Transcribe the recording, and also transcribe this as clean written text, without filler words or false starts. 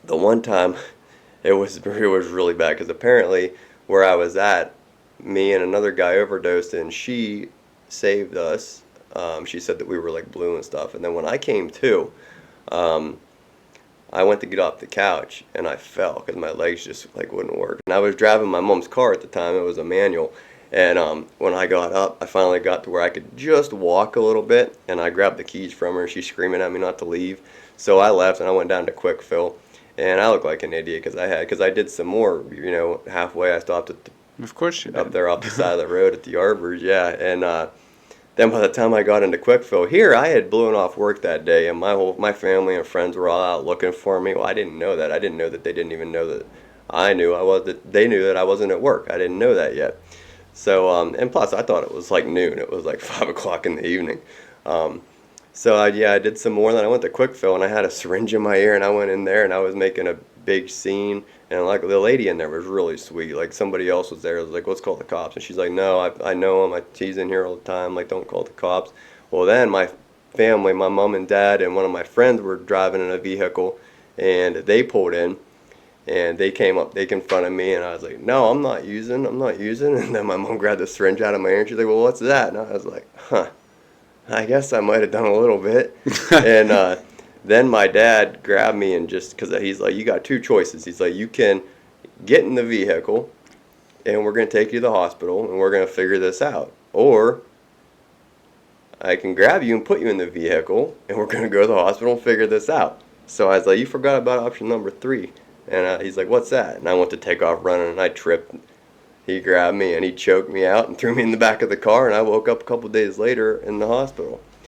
The one time, it was really bad because apparently where I was at, me and another guy overdosed, and she saved us. She said that we were like blue and stuff, and then when I came to, um, I went to get off the couch and I fell because my legs just like wouldn't work. And I was driving my mom's car at the time. It was a manual. And when I got up, I finally got to where I could just walk a little bit. And I grabbed the keys from her. And she's screaming at me not to leave. So I left and I went down to Quick Fill. And I looked like an idiot because I did some more. Halfway I stopped at Of course you up did. there off the side of the road at the Arbors. Yeah, and then by the time I got into Quickfill here, I had blown off work that day, and my family and friends were all out looking for me. Well, I didn't know that. I didn't know that they didn't even know that I knew I was. That they knew that I wasn't at work. I didn't know that yet. So and plus I thought it was like noon. It was like 5 o'clock in the evening. Um, yeah, I did some more. Then I went to Quickfill and I had a syringe in my ear and I went in there and I was making a big scene. And like the lady in there was really sweet. Like somebody else was there. I was like, let's call the cops. And she's like, no, I know him. He's in here all the time. Like, don't call the cops. Well, then my family, my mom and dad, and one of my friends were driving in a vehicle, and they pulled in, and they came up, they confronted me, and I was like, no, I'm not using. And then my mom grabbed the syringe out of my ear, and she's like, well, what's that? And I was like, huh. I guess I might have done a little bit. And then my dad grabbed me and just, because he's like, you got two choices. He's like, you can get in the vehicle and we're going to take you to the hospital and we're going to figure this out. Or I can grab you and put you in the vehicle and we're going to go to the hospital and figure this out. So I was like, you forgot about option number three. And he's like, what's that? And I went to take off running and I tripped. He grabbed me and he choked me out and threw me in the back of the car, and I woke up a couple days later in the hospital.